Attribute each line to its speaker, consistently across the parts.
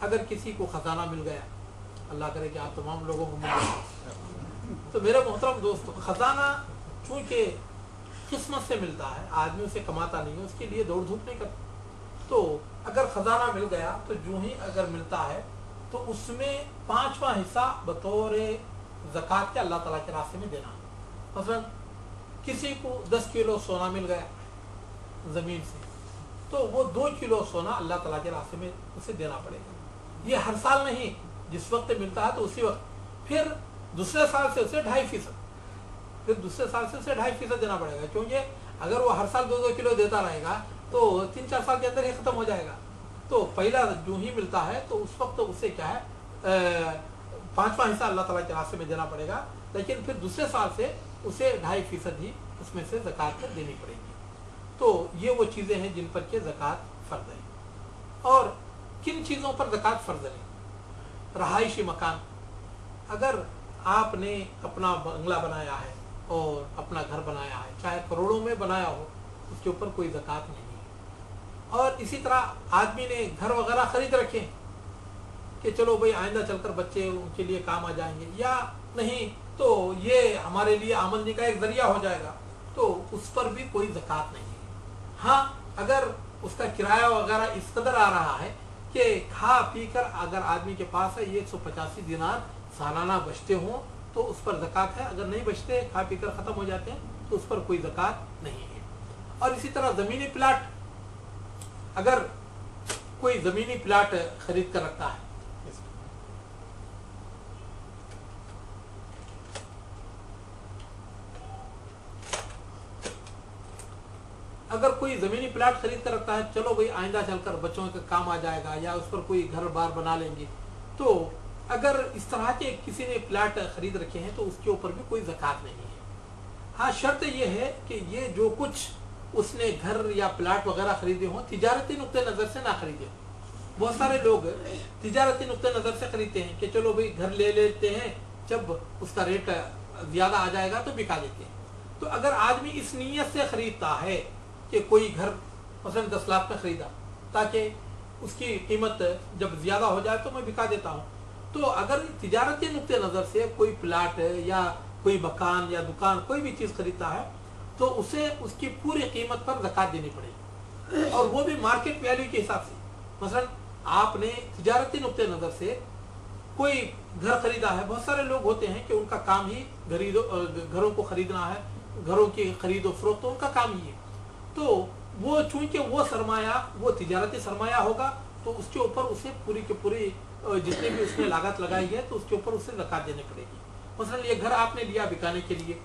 Speaker 1: अगर किसी को खजाना मिल गया, अल्लाह करे कि आप तमाम लोगों को मिल गया, तो मेरे मोहतरम दोस्तों, खजाना चूँकि किस्मत से मिलता है, आदमी उसे कमाता नहीं है, उसके लिए दौड़ धूप नहीं करता। तो अगर खजाना मिल गया तो जो ही अगर मिलता है तो उसमें 5वां हिस्सा बतौर ज़कात के अल्लाह ताला के रास्ते में देना। मसलन किसी को 10 किलो सोना मिल गया ज़मीन से, तो वो 2 किलो सोना अल्लाह ताला के रास्ते में उसे देना पड़ेगा। ये हर साल नहीं, जिस वक्त मिलता है तो उसी वक्त, फिर दूसरे साल से उसे 2.5%, फिर दूसरे साल से उसे 2.5% देना पड़ेगा, क्योंकि अगर वो हर साल 2-2 किलो देता रहेगा तो 3-4 साल के अंदर ही ख़त्म हो जाएगा। तो पहला जो ही मिलता है तो उस वक्त उसे क्या है 5वां हिस्सा अल्लाह ताला के रास्ते में देना पड़ेगा, लेकिन फिर दूसरे साल से उसे 2.5% ही उसमें से ज़कात देनी पड़ेगी। तो ये वो चीज़ें हैं जिन पर के ज़कात फ़र्ज़ है। और किन चीज़ों पर ज़कात फ़र्ज़ नहीं? रहायशी मकान, अगर आपने अपना बंगला बनाया है और अपना घर बनाया है, चाहे करोड़ों में बनाया हो, उसके ऊपर कोई ज़कात नहीं है। और इसी तरह आदमी ने घर वगैरह खरीद रखे कि चलो भाई आइंदा चलकर बच्चे उनके लिए काम आ जाएंगे, या नहीं तो ये हमारे लिए आमदनी का एक ज़रिया हो जाएगा, तो उस पर भी कोई ज़कात नहीं है। हाँ, अगर उसका किराया वगैरह इस कदर आ रहा है कि खा पी कर अगर आदमी के पास है 185 दिनार सालाना बचते हों तो उस पर ज़कात है, अगर नहीं बचते, खा पी कर ख़त्म हो जाते हैं, तो उस पर कोई ज़कात नहीं है। और इसी तरह ज़मीनी प्लाट, अगर कोई ज़मीनी प्लाट खरीद कर रखता है, अगर कोई ज़मीनी प्लाट खरीद कर रखता है, चलो भाई आइंदा चलकर बच्चों के काम आ जाएगा या उस पर कोई घर बार बना लेंगे, तो अगर इस तरह के किसी ने प्लाट खरीद रखे हैं तो उसके ऊपर भी कोई ज़कात नहीं है। हाँ, शर्त यह है कि ये जो कुछ उसने घर या प्लाट वगैरह खरीदे हों तिजारती नुक्ते नज़र से ना खरीदे हों। बहुत सारे लोग तिजारती नुक्ते नज़र से खरीदते हैं कि चलो भाई घर ले लेते हैं, जब उसका रेट ज़्यादा आ जाएगा तो बिका देते हैं। तो अगर आदमी इस नीयत से ख़रीदता है कि कोई घर मसलन 10 लाख में ख़रीदा ताकि उसकी कीमत जब ज़्यादा हो जाए तो मैं बिका देता हूँ, तो अगर तिजारती नुक्ते नज़र से कोई प्लाट या कोई मकान या दुकान कोई भी चीज़ खरीदता है तो उसे उसकी पूरी कीमत पर ज़कात देनी पड़ेगी, और वो भी मार्केट वैल्यू के हिसाब से। मसलन आपने तिजारती नुक्ते नज़र से कोई घर खरीदा है, बहुत सारे लोग होते हैं कि उनका काम ही घरों को खरीदना है, घरों की खरीदो फरोख्त तो उनका काम ही है, तो वो चूँकि वो सरमाया वो तिजारती सरमाया होगा तो उसके ऊपर उसे पूरी के पूरी जितनी भी उसने लागत लगाई है तो उसके ऊपर उसे ज़कात देनी पड़ेगी। मसलन ये घर आपने लिया बिकाने के लिए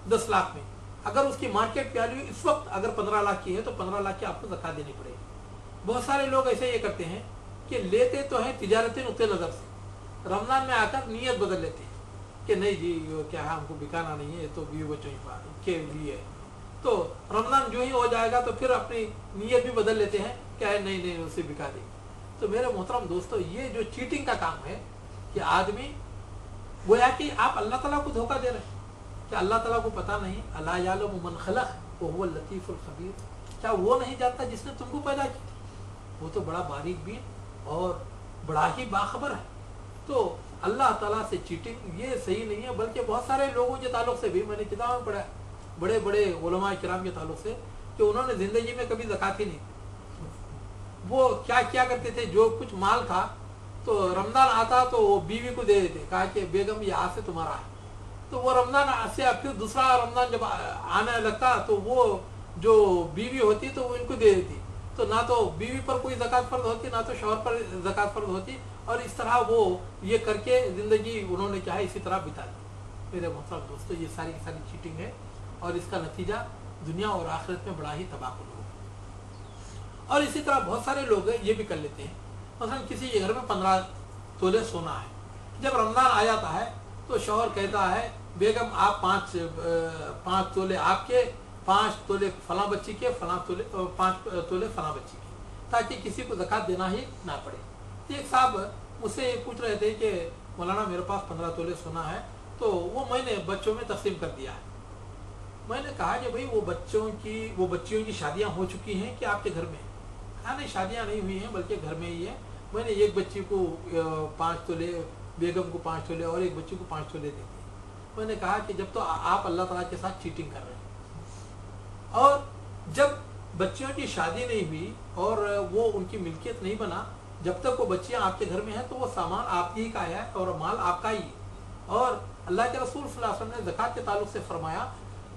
Speaker 1: 10 लाख में, अगर उसकी मार्केट वैल्यू इस वक्त अगर 15 लाख की है तो 15 लाख की आपको ज़कात देनी पड़ेगी। बहुत सारे लोग ऐसे ये करते हैं कि लेते तो हैं तिजारती नुक्ते नज़र से, रमज़ान में आकर नीयत बदल लेते हैं कि नहीं जी क्या है, हमको बिकाना नहीं है, तो बीवी बच्चों के लिए, तो रमज़ान जो ही हो जाएगा तो फिर अपनी नीयत भी बदल लेते हैं, क्या है नहीं नहीं उसे बिका देंगे। तो मेरे मोहतरम दोस्तों, ये जो चीटिंग का काम है कि आदमी गोया कि आप अल्लाह ताला को धोखा दे रहे हैं, क्या अल्लाह ताला को पता नहीं, अला यालमु मन खलक़ व हुवल लतीफ़ुल ख़बीर, क्या वो नहीं जानता जिसने तुमको पैदा किया, वो तो बड़ा बारीक बीन और बड़ा ही बाखबर है। तो अल्लाह ताला से चीटिंग ये सही नहीं है, बल्कि बहुत सारे लोगों के ताल्लुक़ से भी मैंने किताब में पढ़ा है, बड़े बड़े उलमा किराम के ताल्लुक़ से, कि उन्होंने ज़िंदगी में कभी ज़कात ही नहीं, वो क्या क्या करते थे, जो कुछ माल था तो रमज़ान आता तो वो बीवी को दे देते, कहा कि बेगम ये आज से तुम्हारा है, तो वो रमज़ान से फिर दूसरा रमज़ान जब आने लगता तो वो जो बीवी होती तो वो इनको दे देती, तो ना तो बीवी पर कोई ज़कात फ़र्ज़ होती ना तो शौहर पर ज़कात फ़र्ज़ होती, और इस तरह वो ये करके ज़िंदगी उन्होंने क्या है इसी तरह बिता दी। मेरे मोहतरम दोस्तों, ये सारी सारी चीटिंग है और इसका नतीजा दुनिया और आखिरत में बड़ा ही तबाहकुन होगा। और इसी तरह बहुत सारे लोग ये भी कर लेते हैं, मसलन किसी के घर में 15 तोले सोना है, जब रमज़ान आ जाता है तो शौहर कहता है बेगम आप 5 तोले आपके, 5 तोले फलां बच्ची के, 5 तोले फलां बच्ची के, ताकि किसी को ज़कात देना ही ना पड़े। एक साहब मुझसे पूछ रहे थे कि मौलाना मेरे पास 15 तोले सोना है, तो वो मैंने बच्चों में तकसीम कर दिया है। मैंने कहा कि भाई वो बच्चियों की शादियां हो चुकी हैं कि आपके घर में? कहा नहीं, शादियां नहीं हुई हैं बल्कि घर में ही है, मैंने एक बच्ची को 5 तोले, बेगम को 5 तोले और एक बच्ची को 5 तोले दे दिए। मैंने कहा कि जब तो आप अल्लाह ताला के साथ चीटिंग कर रहे हैं। और जब बच्चियों की शादी नहीं हुई और वो उनकी मिल्कियत नहीं बना, जब तक वो बच्चियां आपके घर में हैं तो वो सामान आपकी ही का है और माल आपका ही है। और अल्लाह के रसूल सल्लल्लाहु अलैहि वसल्लम ने ज़कात के ताल्लुक से फरमाया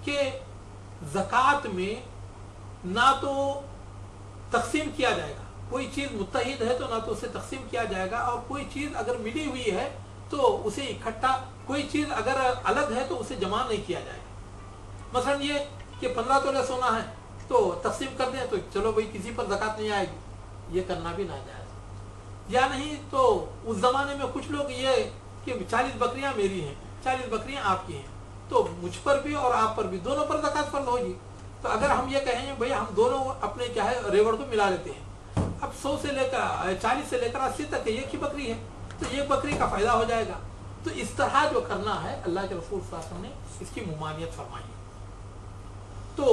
Speaker 1: कि ज़कात में ना तो तकसीम किया जाएगा, कोई चीज़ मुत्तहिद है तो ना तो उसे तकसीम किया जाएगा, और कोई चीज़ अगर मिली हुई है तो उसे इकट्ठा, कोई चीज़ अगर अलग है तो उसे जमा नहीं किया जाएगा। मसलन ये कि 15 तोले सोना है तो तकसीम कर दें तो चलो भाई किसी पर ज़कात नहीं आएगी, ये करना भी नाजायज़। या नहीं तो उस ज़माने में कुछ लोग ये कि 40 बकरियां मेरी हैं, 40 बकरियां आपकी हैं, तो मुझ पर भी और आप पर भी, दोनों पर ज़कात फर्ज होगी। तो अगर हम ये कहें भाई हम दोनों अपने क्या है रेवड़ को मिला लेते हैं, अब 100 से लेकर 40 से लेकर 80 तक एक ही बकरी है, तो एक बकरी का फ़ायदा हो जाएगा। तो इस तरह जो करना है अल्लाह के रसूल सल्लल्लाहु अलैहि वसल्लम ने इसकी मुमानियत फरमाई है। तो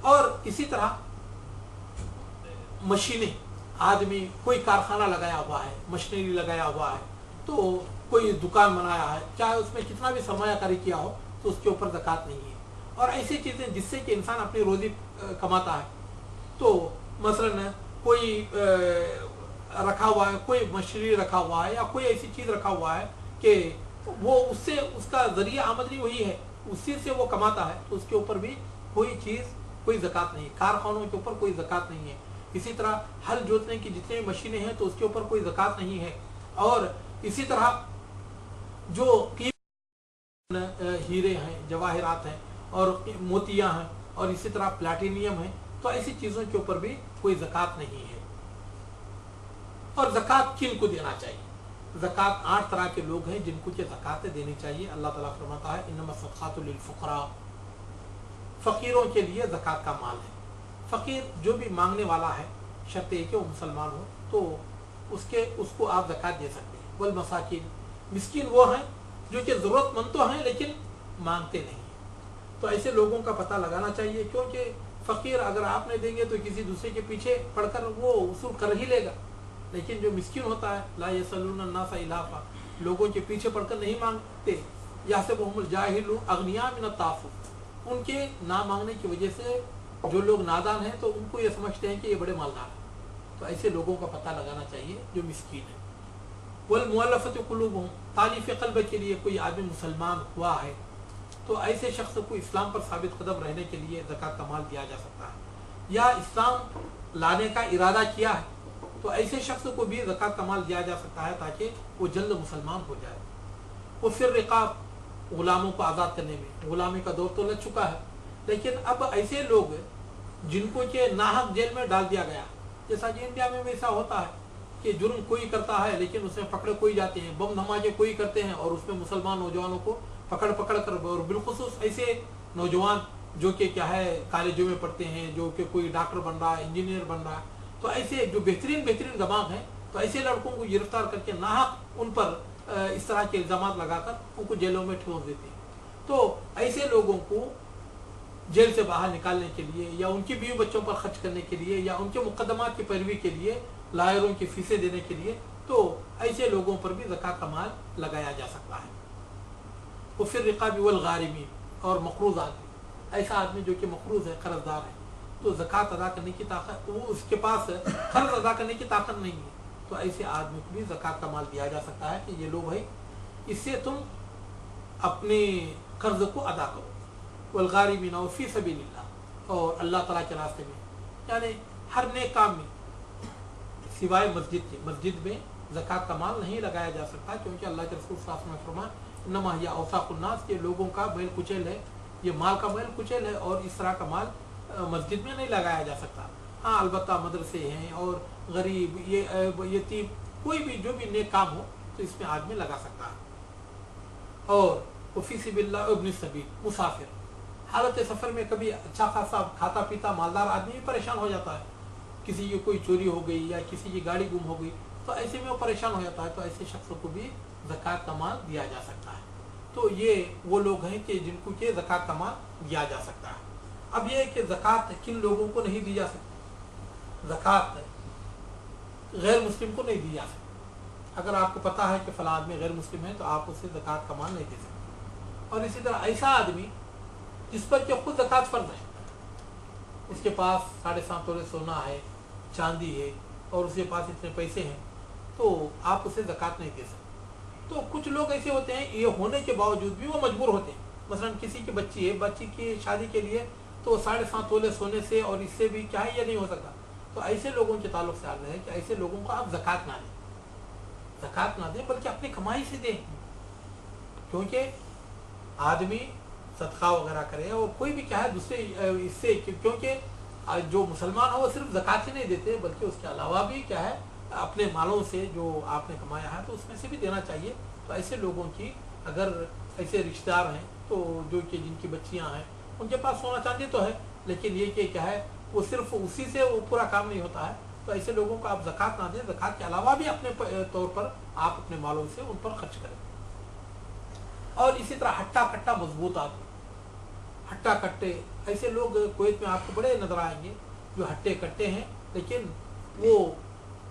Speaker 1: और इसी तरह मशीनें, आदमी कोई कारखाना लगाया हुआ है, मशीनरी लगाया हुआ है, तो कोई दुकान बनाया है, चाहे उसमें कितना भी सरमायाकारी किया हो तो उसके ऊपर ज़कात नहीं है। और ऐसी चीज़ें जिससे कि इंसान अपनी रोज़ी कमाता है, तो मसलन कोई रखा हुआ है, कोई मशीनरी रखा हुआ है या कोई ऐसी चीज़ रखा हुआ है कि वो उससे उसका ज़रिया आमदनी वही है, उसी से वो कमाता है, तो उसके ऊपर भी कोई चीज़, कोई ज़कात नहीं। कारखानों के ऊपर कोई ज़कात नहीं है। इसी तरह हल जोतने की जितनी मशीनें हैं तो उसके ऊपर कोई ज़कात नहीं है। और इसी तरह जो हीरे हैं, जवाहरात हैं और मोतियां हैं और इसी तरह प्लैटिनियम है, तो ऐसी चीज़ों के ऊपर भी कोई ज़कात नहीं है। और ज़कात किन को देना चाहिए? ज़कात 8 तरह के लोग हैं जिनको कि ज़कात देनी चाहिए। अल्लाह ताला फरमाता है इन्नमा सदक़ातु लिल फ़ुक़रा, फ़कीरों के लिए ज़कात का माल है। फ़कीर जो भी मांगने वाला है, शर्त है कि वो मुसलमान हो, तो उसको आप ज़कात दे सकते हैं। वल मसाकिन, मिस्किन वो हैं जो कि ज़रूरतमंद तो हैं लेकिन मांगते नहीं। तो ऐसे लोगों का पता लगाना चाहिए, क्योंकि फ़कीर अगर आप नहीं देंगे तो किसी दूसरे के पीछे पढ़कर वो वसूल कर ही लेगा। लेकिन जो मिस्किन होता है, ला यसअलूना अन्नासा इल्हाफ़ा, लोगों के पीछे पढ़कर नहीं मांगते, यहसबुहुमुल जाहिलु अग़निया मिन अत्ताफ़ुफ़, उनके ना मांगने की वजह से जो लोग नादान हैं तो उनको ये समझते हैं कि ये बड़े मालदार हैं। तो ऐसे लोगों का पता लगाना चाहिए जो मिस्कीन है। वल मुअल्लफ़ति क़ुलूबुहुम, तालीफ़ क़ल्ब के लिए कोई आदमी मुसलमान हुआ है तो ऐसे शख्स को इस्लाम पर साबित कदम रहने के लिए ज़कात का माल दिया जा सकता है। या इस्लाम लाने का इरादा किया है तो ऐसे शख्स को भी ज़कात का माल दिया जा सकता है ताकि वो जल्द मुसलमान हो जाए। वो फिर रिक़ाब, ग़ुलामों को आज़ाद करने में, ग़ुलामी का दौर तो लग चुका है, लेकिन अब ऐसे लोग जिनको के नाहक जेल में डाल दिया गया, जैसा कि इंडिया में ऐसा होता है कि जुर्म कोई करता है लेकिन उसमें पकड़े कोई जाते हैं, बम धमाके कोई करते हैं और उसमें मुसलमान नौजवानों को पकड़ कर, और बिलखुसूस ऐसे नौजवान जो कि क्या है कॉलेजों में पढ़ते हैं, जो कि कोई डॉक्टर बन रहा है, इंजीनियर बन रहा है, तो ऐसे जो बेहतरीन दिमाग हैं, तो ऐसे लड़कों को गिरफ्तार करके नाहक उन पर इस तरह के इल्ज़ामात लगाकर उनको जेलों में ठोस देते हैं। तो ऐसे लोगों को जेल से बाहर निकालने के लिए या उनकी बीवी बच्चों पर खर्च करने के लिए या उनके मुकदमात की पैरवी के लिए, लायरों की फीसें देने के लिए, तो ऐसे लोगों पर भी ज़कात का माल लगाया जा सकता है। वो फिर रिक़ाबी वल गारिमीन, और मक़रूज़ आदमी, ऐसा आदमी जो कि मक़रूज़ है, कर्ज़दार है, तो ज़कात अदा करने की ताकत, वो उसके पास कर्ज अदा करने की ताकत नहीं है, तो ऐसे आदमी को भी ज़कात का माल दिया जा सकता है कि ये लो भाई, इससे तुम अपने कर्ज को अदा करो। वल गारिमीन व फ़ी सबीलिल्लाह, और अल्लाह ताला के रास्ते में, यानी हर नेक काम में सिवाय मस्जिद के, मस्जिद में ज़कात का माल नहीं लगाया जा सकता, क्योंकि अल्लाह के रसूल सल्लल्लाहु अलैहि वसल्लम ने फरमाया इन्नमा हिया औसाकुन नास, के लोगों का मैल कुचैल है, ये माल का मैल कुचैल है, और इस तरह का माल मस्जिद में नहीं लगाया जा सकता। हाँ, अलबत्ता मदरसे हैं और गरीब, ये यतीम, कोई भी जो भी नेक काम हो तो इसमें आदमी लगा सकता है। और फी सबिलिल्लाह इब्न सबील, मुसाफिर, हालत सफ़र में कभी अच्छा खासा खाता पीता मालदार आदमी भी परेशान हो जाता है, किसी की कोई चोरी हो गई या किसी की गाड़ी गुम हो गई, तो ऐसे में वो परेशान हो जाता है, तो ऐसे शख्सों को भी ज़कात का माल दिया जा सकता है। तो ये वो लोग हैं कि जिनको के ज़कात का माल दिया जा सकता है। अब ये कि ज़कात किन लोगों को नहीं दी जा सकती? ज़कात गैर मुस्लिम को नहीं दी जा सकती। अगर आपको पता है कि फला आदमी गैर मुस्लिम है तो आप उसे ज़कात का माल नहीं दे सकते। और इसी तरह ऐसा आदमी जिस पर कि खुद ज़कात फर्ज है, उसके पास 7.5 तोले सोना है, चांदी है, और उसके पास इतने पैसे हैं, तो आप उसे ज़कात नहीं दे सकते। तो कुछ लोग ऐसे होते हैं, ये होने के बावजूद भी वो मजबूर होते हैं। मसलन किसी की बच्ची है, बच्ची की शादी के लिए तो 7.5 तोले सोने से और इससे भी क्या है, ये नहीं हो सकता। तो ऐसे लोगों के ताल्लुक से अर्ज है कि ऐसे लोगों को आप ज़कात ना दें, ज़कात ना दें, बल्कि अपनी कमाई से दें। क्योंकि आदमी सदका वगैरह करे और कोई भी क्या है दूसरे इससे, क्योंकि जो मुसलमान हो वो सिर्फ ज़कात ही नहीं देते, बल्कि उसके अलावा भी क्या है अपने मालों से जो आपने कमाया है तो उसमें से भी देना चाहिए। तो ऐसे लोगों की अगर ऐसे रिश्तेदार हैं तो जो कि जिनकी बच्चियां हैं उनके पास सोना चांदी तो है, लेकिन ये कि क्या है वो सिर्फ उसी से वो पूरा काम नहीं होता है। तो ऐसे लोगों को आप ज़कात ना दें, ज़कात के अलावा भी अपने तौर पर आप अपने मालों से उन पर खर्च करें। और इसी तरह हट्टा कट्टा मजबूत आदमी, हट्टा कट्टे, ऐसे लोग कुवैत में आपको बड़े नजर आएंगे जो हट्टे कट्टे हैं, लेकिन वो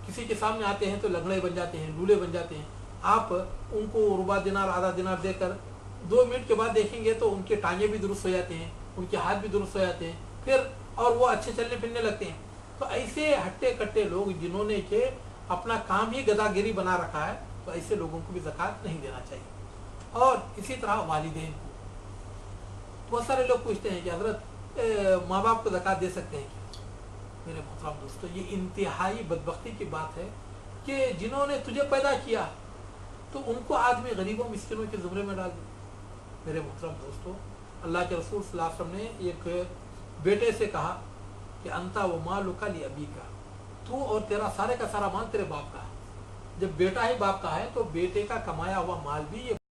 Speaker 1: किसी के सामने आते हैं तो लंगड़े बन जाते हैं, लूले बन जाते हैं। आप उनको रुबा दिनार आधा दिनार देकर 2 मिनट के बाद देखेंगे तो उनके टांगे भी दुरुस्त हो जाते हैं, उनके हाथ भी दुरुस्त हो जाते हैं, फिर और वो अच्छे चलने फिरने लगते हैं। तो ऐसे हट्टे कट्टे लोग जिन्होंने के अपना काम ही गदागिरी बना रखा है, तो ऐसे लोगों को भी ज़कात नहीं देना चाहिए। और इसी तरह वालिदैन को, बहुत सारे लोग पूछते हैं कि हजरत माँ बाप को ज़कात दे सकते हैं क्या? मेरे मोहतरम दोस्तों, ये इंतहाई बदबख्ती की बात है कि जिन्होंने तुझे पैदा किया तो उनको आदमी गरीबों मिस्किनों के ज़ुमरे में डाल दे। मेरे मोहतरम दोस्तों, अल्लाह के रसूल सल्लल्लाहु अलैहि वसल्लम ने एक बेटे से कहा कि अंता व मालुका लि अबीका, तू और तेरा सारे का सारा माल तेरे बाप का है। जब बेटा ही बाप का है तो बेटे का कमाया हुआ माल भी ये